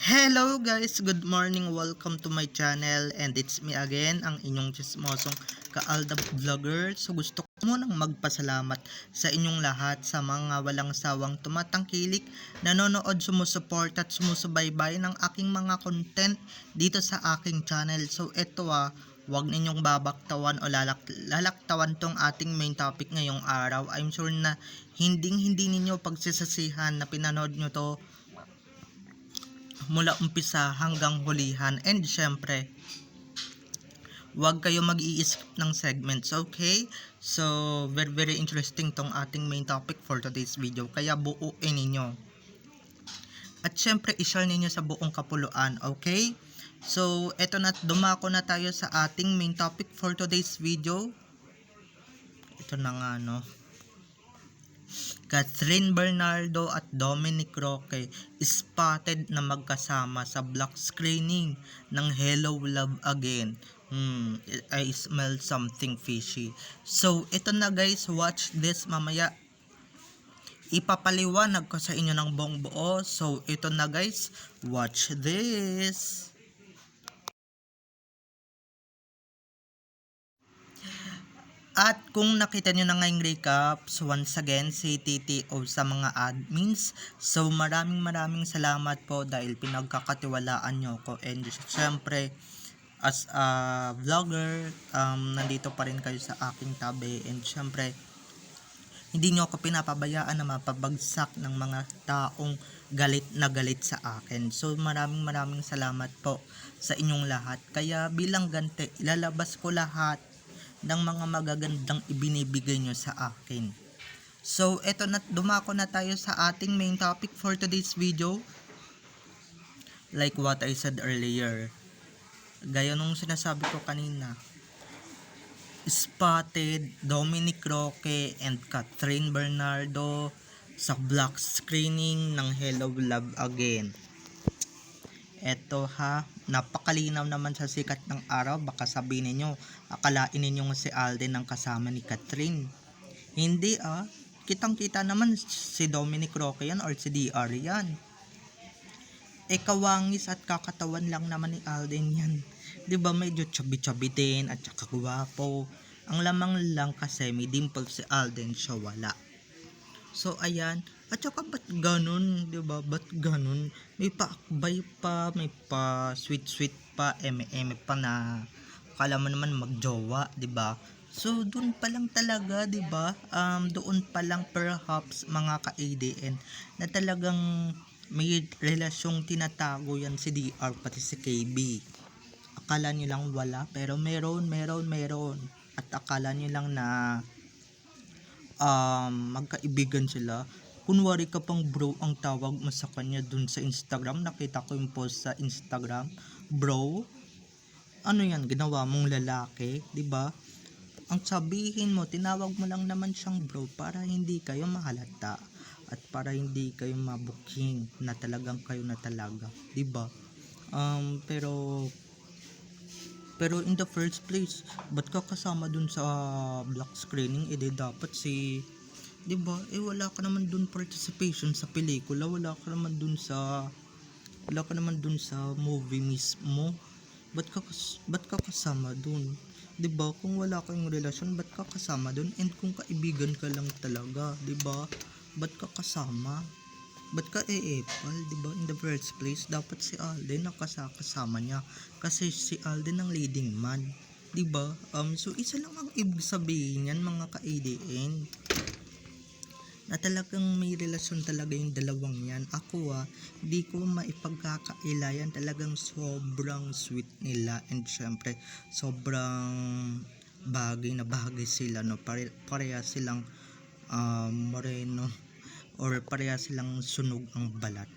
Hello guys, good morning, welcome to my channel and it's me again, ang inyong chismosong Kaalda Vlogger. So gusto ko munang magpasalamat sa inyong lahat sa mga walang sawang tumatangkilik, nanonood, sumusuport at sumusubaybay ng aking mga content dito sa aking channel. So eto wag ninyong babaktawan o lalaktawan tong ating main topic ngayong araw. I'm sure na hindi ninyo pagsisasihan na pinanood nyo to mula umpisa hanggang hulihan, and syempre huwag kayo mag-i-skip ng segments, okay? So very interesting tong ating main topic for today's video, kaya buuin ninyo at syempre i-share ninyo sa buong kapuluan, okay? So eto na, dumako na tayo sa ating main topic for today's video. Ito na nga, no? Catherine Bernardo at Dominic Roque spotted na magkasama sa block screening ng Hello Love Again. I smell something fishy. So ito na guys, watch this mamaya. Ipapaliwanag ko sa inyo ng buong buo. So ito na guys, watch this. At kung nakita nyo na ngayong recaps, once again, si TTO sa mga admins. So maraming salamat po dahil pinagkakatiwalaan nyo ko. And syempre, as a vlogger, nandito pa rin kayo sa aking tabi. And syempre, hindi nyo ako pinapabayaan na mapabagsak ng mga taong galit na galit sa akin. So maraming salamat po sa inyong lahat. Kaya bilang ganti, ilalabas ko lahat ng mga magagandang ibinibigay nyo sa akin. So eto na, dumako na tayo sa ating main topic for today's video. Like what I said earlier, gaya nung sinasabi ko kanina, spotted Dominic Roque and Catherine Bernardo sa block screening ng Hello Love Again. Eto napakalinaw naman sa sikat ng araw. Baka sabihin ninyo, akalain ninyo si Alden ang kasama ni Catherine. Hindi kitang kita naman si Dominic Roque yan or si DR yan. Kawangis at kakatawan lang naman ni Alden yan. Diba medyo chubby din at saka gwapo. Ang lamang lang kasi may dimple si Alden, siya wala. So ayan, at saka ba't ganun, diba? Ba't ganun? May paakbay pa, may pa sweet pa, eme pa na akala mo naman magjowa, diba? So doon pa lang talaga, diba? Doon pa lang perhaps mga ka-ADN na talagang may relasyong tinatago yan si DR pati si KB. Akala nyo lang wala, pero meron. At akala nyo lang na magkaibigan sila. Kunwari ka pang bro ang tawag mo sa kanya dun sa Instagram. Nakita ko yung post sa Instagram. Bro, ano yan, ginawa mong lalaki, diba? Ang sabihin mo, tinawag mo lang naman siyang bro para hindi kayo mahalata at para hindi kayo mabuking na talagang kayo na talaga, diba? Pero in the first place, ba't ka kasama dun sa block screening? Dapat si, diba? Wala ka naman dun participation sa pelikula. Wala ka naman dun sa movie mismo. Ba't ka kasama dun? Diba? Kung wala kayong relasyon, ba't ka kasama dun? And kung kaibigan ka lang talaga, diba? Ba't ka kasama? Ba't ka diba? In the first place, dapat si Alden ang kasama niya. Kasi si Alden ang leading man. Diba? So isa lang ang ibig sabihin yan mga ka-ADN. Na talagang may relasyon talaga yung dalawang yan. Ako di ko maipagkakailayan. Talagang sobrang sweet nila. And syempre, sobrang bagay sila, no? Pareha silang moreno, or pareha silang sunog ang balat,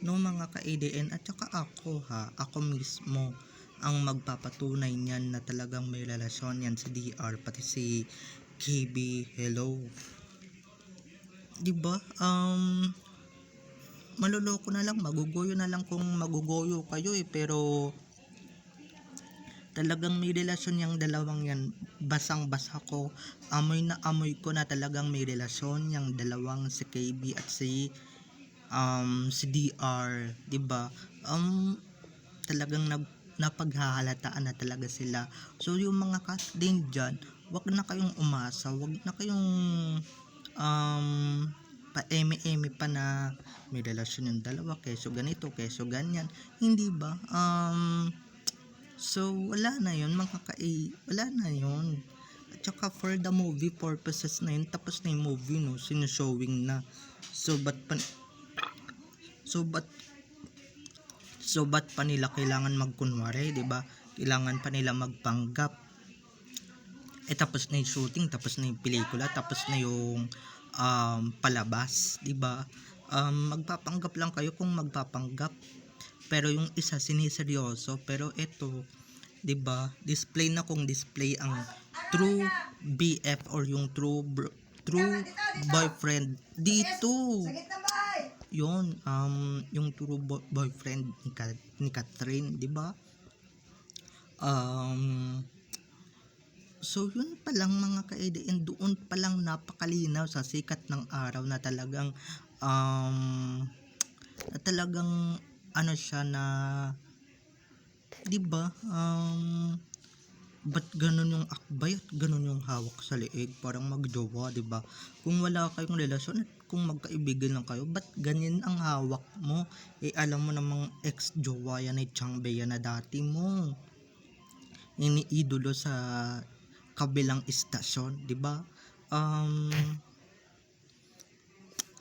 no mga ka-ADN. At saka ako mismo ang magpapatunay niyan na talagang may relasyon yan si DR pati si KB. Hello, diba? Maluloko na lang, magugoyo na lang kung magugoyo kayo pero talagang may relasyon yung dalawang yan. Basang basa ko, amoy na amoy ko na talagang may relasyon yung dalawang si KB at si DR, diba? um, talagang napaghahalataan na talaga sila. So yung mga cast din dyan, wag na kayong umasa, wag na kayong um, pa-eme-eme pa na may relasyon yung dalawa, keso ganito, keso ganyan. Hindi ba? So wala na yun, wala na yun. At saka for the movie purposes na yun, tapos na yung movie, no, sinusowing na. So so ba't so ba't pa nila kailangan magkunwari, 'di ba? Kailangan pa nila magpanggap. Tapos na yung shooting, tapos na yung pelikula, tapos na yung palabas, 'di ba? Magpapanggap lang kayo kung magpapanggap. Pero yung isa siniseryoso, pero ito, 'di ba? Display na kung display ang true BF or yung true boyfriend dito. Yun, yung true boyfriend ni Catherine, 'di ba? So yun pa lang mga ka-EDN, doon pa lang napakalinaw sa sikat ng araw na talagang ano siya na, 'di ba? Ba't ganun yung akbay at ganun yung hawak sa leeg, parang magjowa, 'di ba? Kung wala kayong relasyon at kung magkaibigan lang kayo, ba't ganyan ang hawak mo? Alam mo namang ex-jowa yan ay Changbei na dati mo iniidolo sa kabilang istasyon, 'di ba?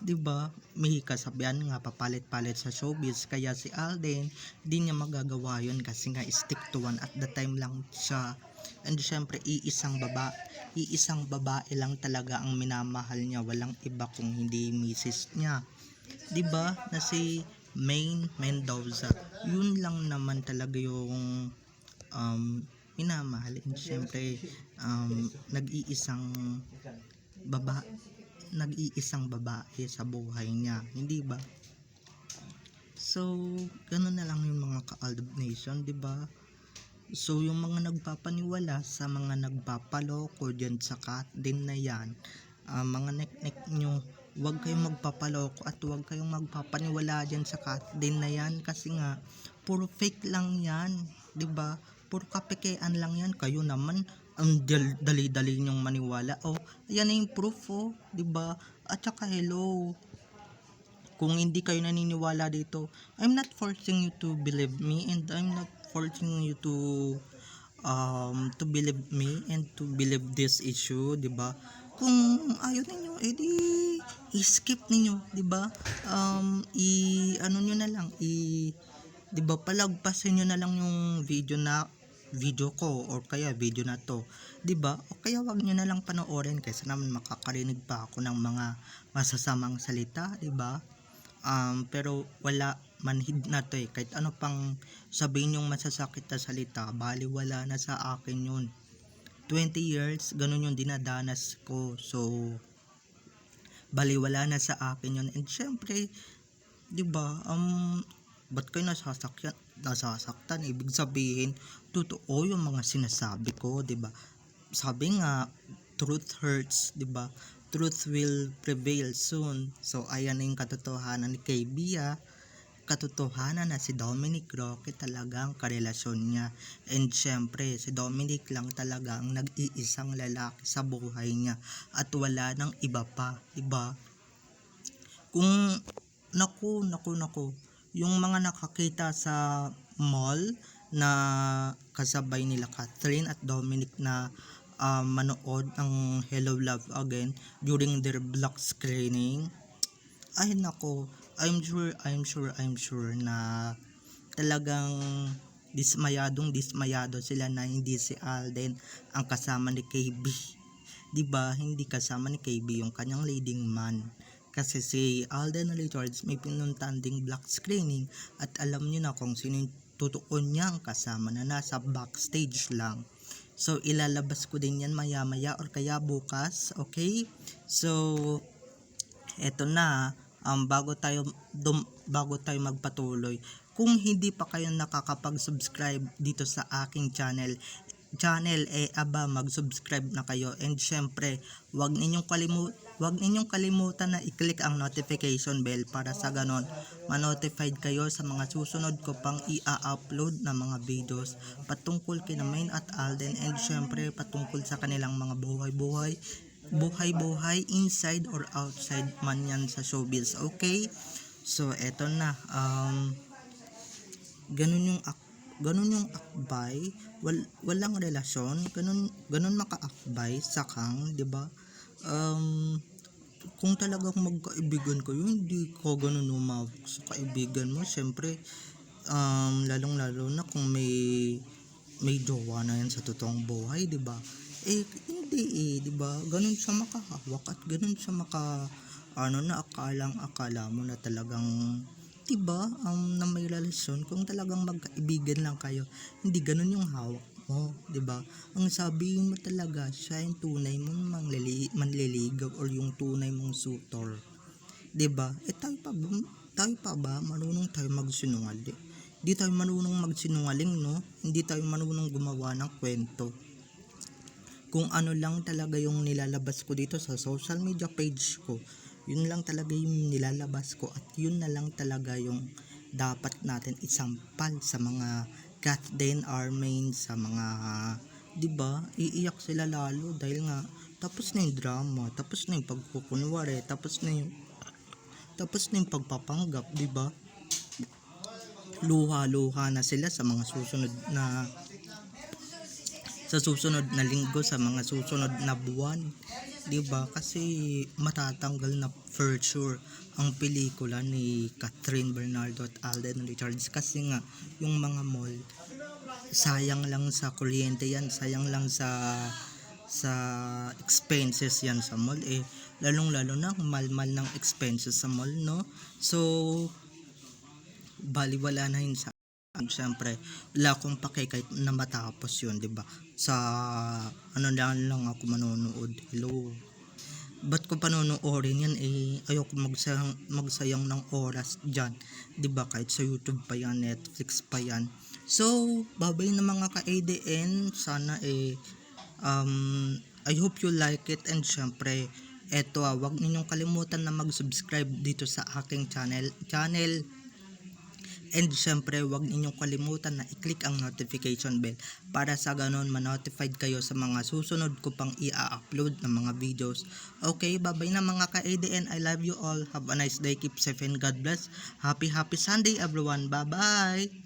'Di ba? May kasabihan nga, papalit-palit sa showbiz, kaya si Alden di niya magagawa 'yun kasi nga stick to one at the time lang siya. And syempre iisang babae lang talaga ang minamahal niya, walang iba kung hindi misis niya. 'Di ba? Na si Maine Mendoza. 'Yun lang naman talaga yung minamahal. And syempre baba nag-iisang babae sa buhay niya, hindi ba? So ganun na lang yung mga ka-Aldab Nation, di ba? So yung mga nagpapaniwala sa mga nagpapaloko dyan sa cat din na yan, mga nek-nek nyo, huwag kayong magpapaloko at huwag kayong magpapaniwala dyan sa cat din na yan, kasi nga puro fake lang yan, di ba? Puro kapikean lang yan. Kayo naman ang dali-dali nyong maniwala. Ayan na yung proof, 'di ba? At saka hello, kung hindi kayo naniniwala dito, I'm not forcing you to believe me, and I'm not forcing you to believe me and to believe this issue, 'di ba? Kung ayaw ninyo, edi i-skip ninyo, 'di ba? Ano nyo na lang, 'di ba, palagpasin nyo na lang yung video ko or kaya video na to, 'di ba? O kaya wag niyo na lang panoorin kaysa naman makakarinig pa ako ng mga masasamang salita, 'di ba? Pero wala manhid na to kahit ano pang sabihin yung masasakit na salita, baliwala na sa akin yun. 20 years ganun yung dinadanas ko, so baliwala na sa akin yun. And syempre, 'di ba, ba't kayo nasasaktan? Ibig sabihin totoo yung mga sinasabi ko, 'di ba? Sabi nga, truth hurts, 'di ba? Truth will prevail soon. So ayan na yung katotohanan ni KB, katotohanan na si Dominic Roque talaga ang karelasyon niya. And syempre si Dominic lang talaga ang nag-iisang lalaki sa buhay niya at wala nang iba pa, 'di ba? Kung naku, yung mga nakakita sa mall na kasabay nila Catherine at Dominic na manood ng Hello Love Again during their block screening, ay nako, I'm sure na talagang dismayado sila na hindi si Alden ang kasama ni KB. 'Di ba? Hindi kasama ni KB yung kanyang leading man. Kasi si Alden Richards may pinuntahan ding black screening at alam niyo na kung sino yung totoo niyang kasama na nasa backstage lang. So ilalabas ko din yan maya or kaya bukas, okay? So eto na, bago tayo magpatuloy, kung hindi pa kayo nakakapag-subscribe dito sa aking channel, mag-subscribe na kayo. And syempre, huwag ninyong huwag ninyong kalimutan na i-click ang notification bell para sa ganon ma-notified kayo sa mga susunod ko pang i-upload na mga videos patungkol kina Main at Alden, and syempre patungkol sa kanilang mga buhay-buhay inside or outside man yan sa showbiz. Okay, so eto na, ganun yung akbay, walang relasyon, ganun makaakbay sakang, 'di ba? Kung talagang magkaibigan kayo, hindi ka ganun umawak sa kaibigan mo. Syempre, lalong-lalo na kung may jowa na yan sa totoong buhay, 'di ba? Hindi 'di ba? Ganun siya makahawak at ganun siya na akala mo na talagang 'di ba, na may relasyon. Kung talagang magkaibigan lang kayo, hindi ganun yung hawak mo, 'di ba? Ang sabihin mo talaga siya yung tunay mong manliligaw or yung tunay mong suitor, 'di ba? Tayo pa ba marunong tayo magsinungaling? Hindi tayo marunong magsinungaling, no? Hindi tayo marunong gumawa ng kwento. Kung ano lang talaga yung nilalabas ko dito sa social media page ko, yun lang talaga yung nilalabas ko, at yun na lang talaga yung dapat natin isampal sa mga Kathleen Armain, sa mga 'di ba, iiyak sila lalo dahil nga tapos na yung drama, tapos na yung pagkukunwari, tapos na yung pagpapanggap, 'di ba? Luha-luha na sila sa mga susunod na linggo, sa mga susunod na buwan, 'di ba? Kasi matatanggal na for sure ang pelikula ni Catherine Bernardo at Alden Richards, kasi nga yung mga mall, sayang lang sa kuryente yan, sayang lang sa expenses yan sa mall, lalong-lalo na kung mahal ng expenses sa mall, no? So baliwala na yun sa siyempre wala akong pake kahit na matapos yun, 'di ba? Sa lang ako manonood. Hello, ba't ko panonoodin yan? Ayoko magsayang ng oras dyan, 'di ba? Kahit sa YouTube pa yan, Netflix pa yan. So babay na mga ka-ADN, sana I hope you like it, and syempre eto, wag ninyong kalimutan na mag-subscribe dito sa aking channel. And syempre, huwag ninyong kalimutan na i-click ang notification bell para sa ganon ma-notified kayo sa mga susunod ko pang i-upload na mga videos. Okay, bye-bye na mga ka-ADN. I love you all. Have a nice day. Keep safe and God bless. Happy Sunday everyone. Bye-bye.